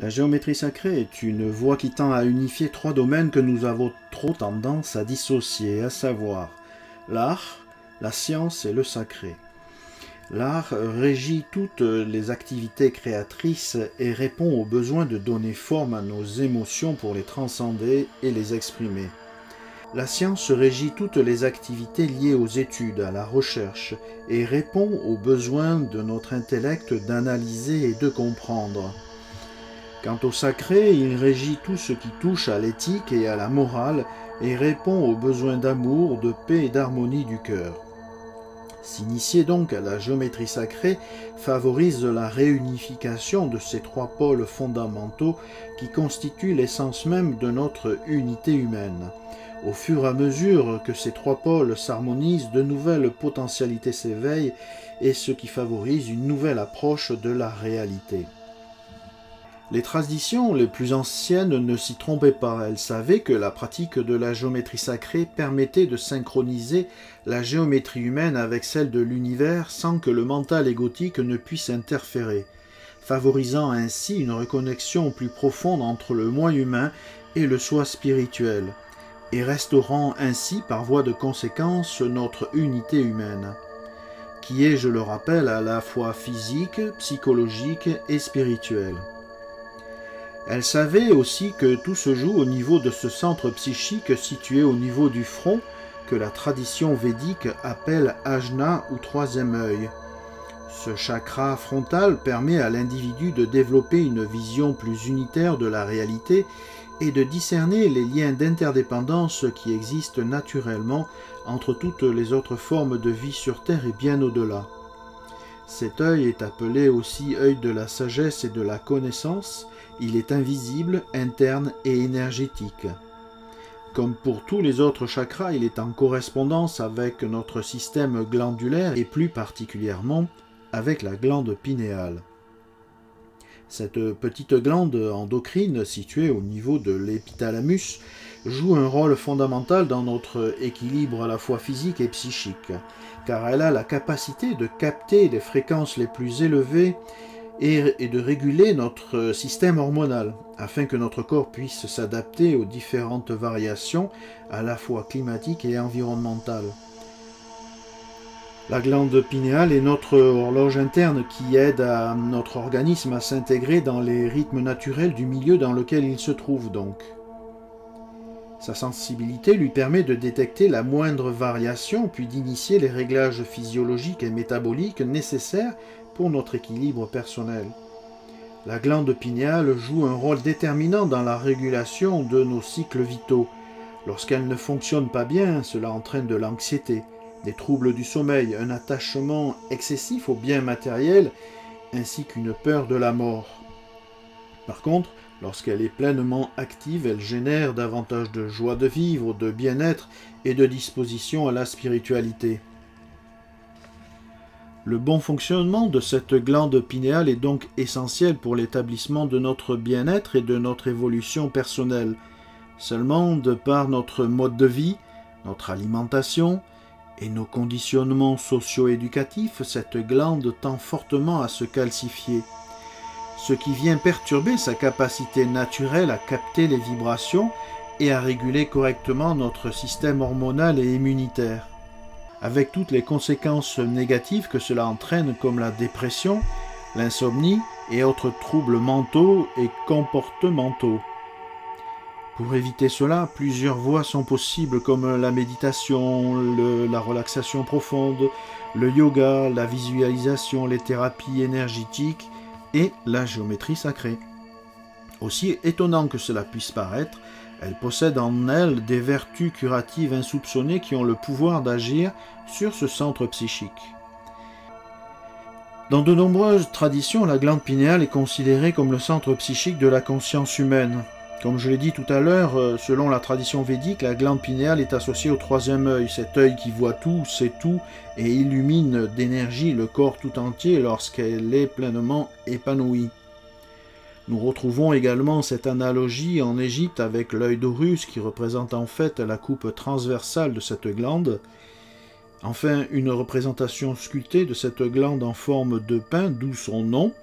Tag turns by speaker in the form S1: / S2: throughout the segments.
S1: La géométrie sacrée est une voie qui tend à unifier trois domaines que nous avons trop tendance à dissocier, à savoir l'art, la science et le sacré. L'art régit toutes les activités créatrices et répond au besoin de donner forme à nos émotions pour les transcender et les exprimer. La science régit toutes les activités liées aux études, à la recherche, et répond au besoin de notre intellect d'analyser et de comprendre. Quant au sacré, il régit tout ce qui touche à l'éthique et à la morale et répond aux besoins d'amour, de paix et d'harmonie du cœur. S'initier donc à la géométrie sacrée favorise la réunification de ces trois pôles fondamentaux qui constituent l'essence même de notre unité humaine. Au fur et à mesure que ces trois pôles s'harmonisent, de nouvelles potentialités s'éveillent et ce qui favorise une nouvelle approche de la réalité. Les traditions les plus anciennes ne s'y trompaient pas, elles savaient que la pratique de la géométrie sacrée permettait de synchroniser la géométrie humaine avec celle de l'univers sans que le mental égotique ne puisse interférer, favorisant ainsi une reconnexion plus profonde entre le moi humain et le soi spirituel, et restaurant ainsi par voie de conséquence notre unité humaine, qui est, je le rappelle, à la fois physique, psychologique et spirituelle. Elle savait aussi que tout se joue au niveau de ce centre psychique situé au niveau du front que la tradition védique appelle Ajna ou troisième œil. Ce chakra frontal permet à l'individu de développer une vision plus unitaire de la réalité et de discerner les liens d'interdépendance qui existent naturellement entre toutes les autres formes de vie sur Terre et bien au-delà. Cet œil est appelé aussi œil de la sagesse et de la connaissance. Il est invisible, interne et énergétique. Comme pour tous les autres chakras, il est en correspondance avec notre système glandulaire et plus particulièrement avec la glande pinéale. Cette petite glande endocrine située au niveau de l'épithalamus joue un rôle fondamental dans notre équilibre à la fois physique et psychique, car elle a la capacité de capter les fréquences les plus élevées et de réguler notre système hormonal, afin que notre corps puisse s'adapter aux différentes variations à la fois climatiques et environnementales. La glande pinéale est notre horloge interne qui aide à notre organisme à s'intégrer dans les rythmes naturels du milieu dans lequel il se trouve donc. Sa sensibilité lui permet de détecter la moindre variation puis d'initier les réglages physiologiques et métaboliques nécessaires pour notre équilibre personnel. La glande pinéale joue un rôle déterminant dans la régulation de nos cycles vitaux. Lorsqu'elle ne fonctionne pas bien, cela entraîne de l'anxiété, des troubles du sommeil, un attachement excessif aux biens matériels, ainsi qu'une peur de la mort. Par contre, lorsqu'elle est pleinement active, elle génère davantage de joie de vivre, de bien-être et de disposition à la spiritualité. Le bon fonctionnement de cette glande pinéale est donc essentiel pour l'établissement de notre bien-être et de notre évolution personnelle. Seulement, de par notre mode de vie, notre alimentation et nos conditionnements socio-éducatifs, cette glande tend fortement à se calcifier, ce qui vient perturber sa capacité naturelle à capter les vibrations et à réguler correctement notre système hormonal et immunitaire, avec toutes les conséquences négatives que cela entraîne comme la dépression, l'insomnie et autres troubles mentaux et comportementaux. Pour éviter cela, plusieurs voies sont possibles comme la méditation, la relaxation profonde, le yoga, la visualisation, les thérapies énergétiques et la géométrie sacrée. Aussi étonnant que cela puisse paraître, elle possède en elle des vertus curatives insoupçonnées qui ont le pouvoir d'agir sur ce centre psychique. Dans de nombreuses traditions, la glande pinéale est considérée comme le centre psychique de la conscience humaine. Comme je l'ai dit tout à l'heure, selon la tradition védique, la glande pinéale est associée au troisième œil, cet œil qui voit tout, sait tout et illumine d'énergie le corps tout entier lorsqu'elle est pleinement épanouie. Nous retrouvons également cette analogie en Égypte avec l'œil d'Horus qui représente en fait la coupe transversale de cette glande. Enfin, une représentation sculptée de cette glande en forme de pain, d'où son nom,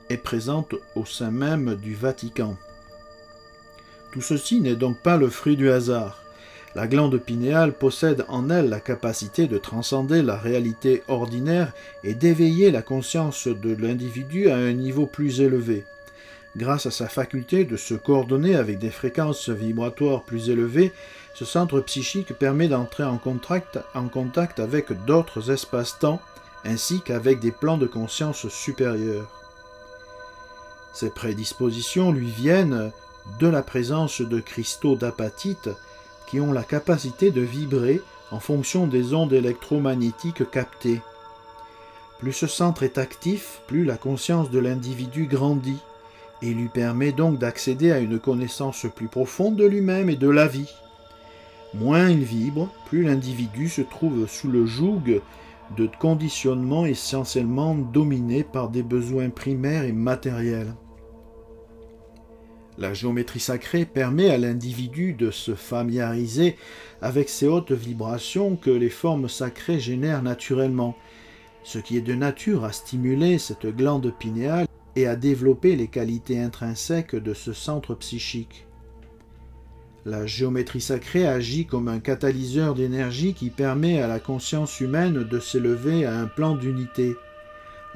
S1: est présente au sein même du Vatican. Tout ceci n'est donc pas le fruit du hasard. La glande pinéale possède en elle la capacité de transcender la réalité ordinaire et d'éveiller la conscience de l'individu à un niveau plus élevé. Grâce à sa faculté de se coordonner avec des fréquences vibratoires plus élevées, ce centre psychique permet d'entrer en contact avec d'autres espaces-temps, ainsi qu'avec des plans de conscience supérieurs. Ces prédispositions lui viennent de la présence de cristaux d'apatite qui ont la capacité de vibrer en fonction des ondes électromagnétiques captées. Plus ce centre est actif, plus la conscience de l'individu grandit, et lui permet donc d'accéder à une connaissance plus profonde de lui-même et de la vie. Moins il vibre, plus l'individu se trouve sous le joug de conditionnements essentiellement dominés par des besoins primaires et matériels. La géométrie sacrée permet à l'individu de se familiariser avec ces hautes vibrations que les formes sacrées génèrent naturellement, ce qui est de nature à stimuler cette glande pinéale et à développer les qualités intrinsèques de ce centre psychique. La géométrie sacrée agit comme un catalyseur d'énergie qui permet à la conscience humaine de s'élever à un plan d'unité.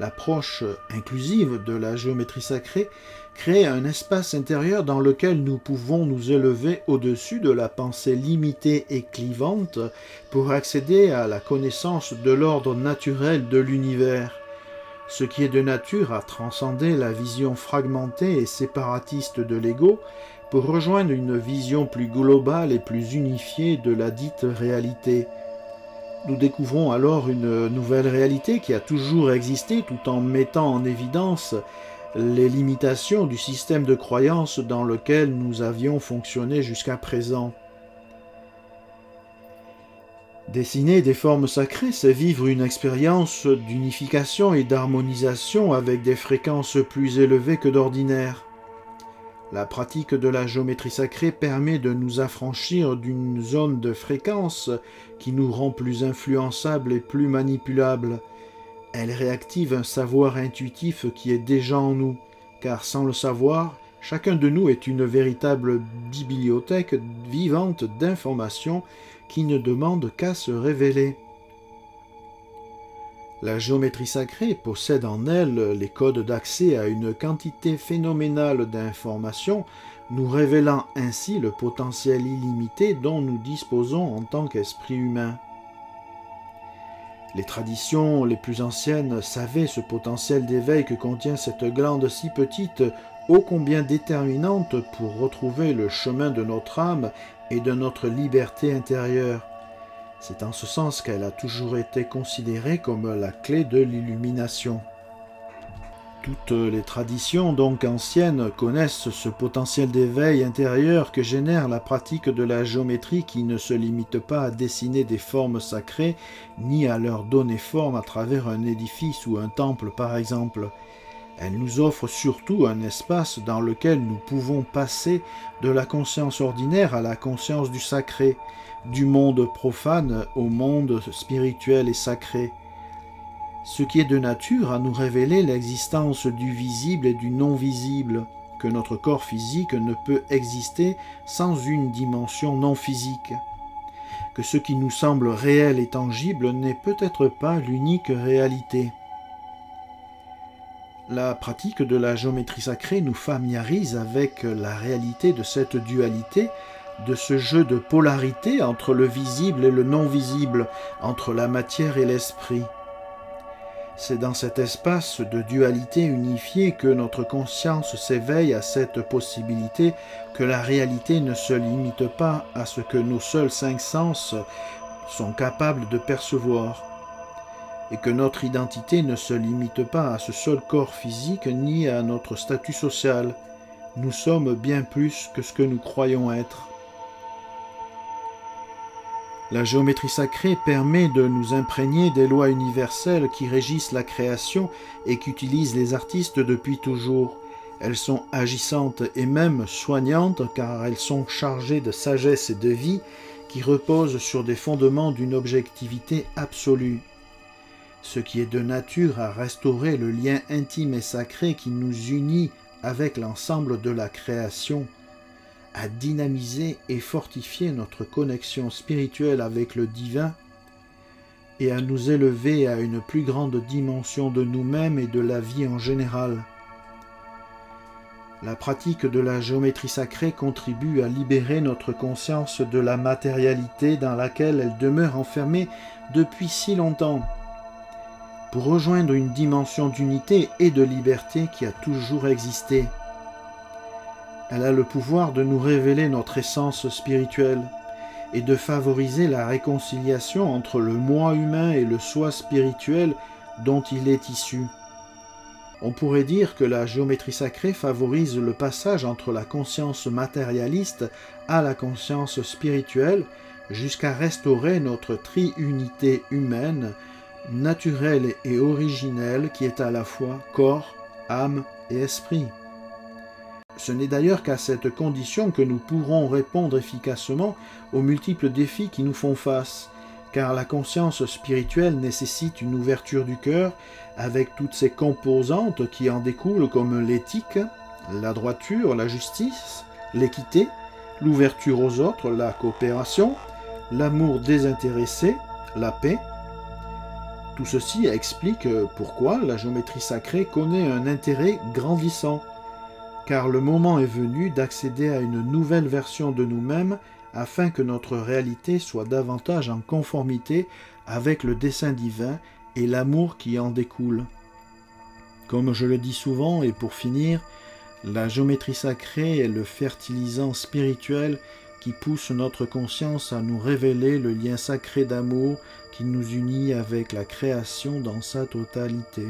S1: L'approche inclusive de la géométrie sacrée crée un espace intérieur dans lequel nous pouvons nous élever au-dessus de la pensée limitée et clivante pour accéder à la connaissance de l'ordre naturel de l'univers, ce qui est de nature à transcender la vision fragmentée et séparatiste de l'ego pour rejoindre une vision plus globale et plus unifiée de la dite réalité. Nous découvrons alors une nouvelle réalité qui a toujours existé tout en mettant en évidence les limitations du système de croyance dans lequel nous avions fonctionné jusqu'à présent. Dessiner des formes sacrées, c'est vivre une expérience d'unification et d'harmonisation avec des fréquences plus élevées que d'ordinaire. La pratique de la géométrie sacrée permet de nous affranchir d'une zone de fréquence qui nous rend plus influençables et plus manipulables. Elle réactive un savoir intuitif qui est déjà en nous, car sans le savoir, chacun de nous est une véritable bibliothèque vivante d'informations qui ne demande qu'à se révéler. La géométrie sacrée possède en elle les codes d'accès à une quantité phénoménale d'informations, nous révélant ainsi le potentiel illimité dont nous disposons en tant qu'esprit humain. Les traditions les plus anciennes savaient ce potentiel d'éveil que contient cette glande si petite, ô combien déterminante pour retrouver le chemin de notre âme et de notre liberté intérieure. C'est en ce sens qu'elle a toujours été considérée comme la clé de l'illumination. Toutes les traditions donc anciennes connaissent ce potentiel d'éveil intérieur que génère la pratique de la géométrie qui ne se limite pas à dessiner des formes sacrées ni à leur donner forme à travers un édifice ou un temple par exemple. Elle nous offre surtout un espace dans lequel nous pouvons passer de la conscience ordinaire à la conscience du sacré, du monde profane au monde spirituel et sacré. Ce qui est de nature à nous révéler l'existence du visible et du non-visible, que notre corps physique ne peut exister sans une dimension non physique, que ce qui nous semble réel et tangible n'est peut-être pas l'unique réalité. La pratique de la géométrie sacrée nous familiarise avec la réalité de cette dualité, de ce jeu de polarité entre le visible et le non-visible, entre la matière et l'esprit. C'est dans cet espace de dualité unifiée que notre conscience s'éveille à cette possibilité que la réalité ne se limite pas à ce que nos seuls 5 sens sont capables de percevoir, et que notre identité ne se limite pas à ce seul corps physique ni à notre statut social. Nous sommes bien plus que ce que nous croyons être. La géométrie sacrée permet de nous imprégner des lois universelles qui régissent la création et qu'utilisent les artistes depuis toujours. Elles sont agissantes et même soignantes car elles sont chargées de sagesse et de vie qui reposent sur des fondements d'une objectivité absolue. ce qui est de nature à restaurer le lien intime et sacré qui nous unit avec l'ensemble de la création, à dynamiser et fortifier notre connexion spirituelle avec le divin et à nous élever à une plus grande dimension de nous-mêmes et de la vie en général. La pratique de la géométrie sacrée contribue à libérer notre conscience de la matérialité dans laquelle elle demeure enfermée depuis si longtemps, pour rejoindre une dimension d'unité et de liberté qui a toujours existé. Elle a le pouvoir de nous révéler notre essence spirituelle et de favoriser la réconciliation entre le moi humain et le soi spirituel dont il est issu. On pourrait dire que la géométrie sacrée favorise le passage entre la conscience matérialiste à la conscience spirituelle jusqu'à restaurer notre triunité humaine, naturelle et originelle qui est à la fois corps, âme et esprit. Ce n'est d'ailleurs qu'à cette condition que nous pourrons répondre efficacement aux multiples défis qui nous font face, car la conscience spirituelle nécessite une ouverture du cœur avec toutes ses composantes qui en découlent comme l'éthique, la droiture, la justice, l'équité, l'ouverture aux autres, la coopération, l'amour désintéressé, la paix. Tout ceci explique pourquoi la géométrie sacrée connaît un intérêt grandissant, car le moment est venu d'accéder à une nouvelle version de nous-mêmes afin que notre réalité soit davantage en conformité avec le dessein divin et l'amour qui en découle. Comme je le dis souvent, et pour finir, la géométrie sacrée est le fertilisant spirituel qui pousse notre conscience à nous révéler le lien sacré d'amour qui nous unit avec la création dans sa totalité.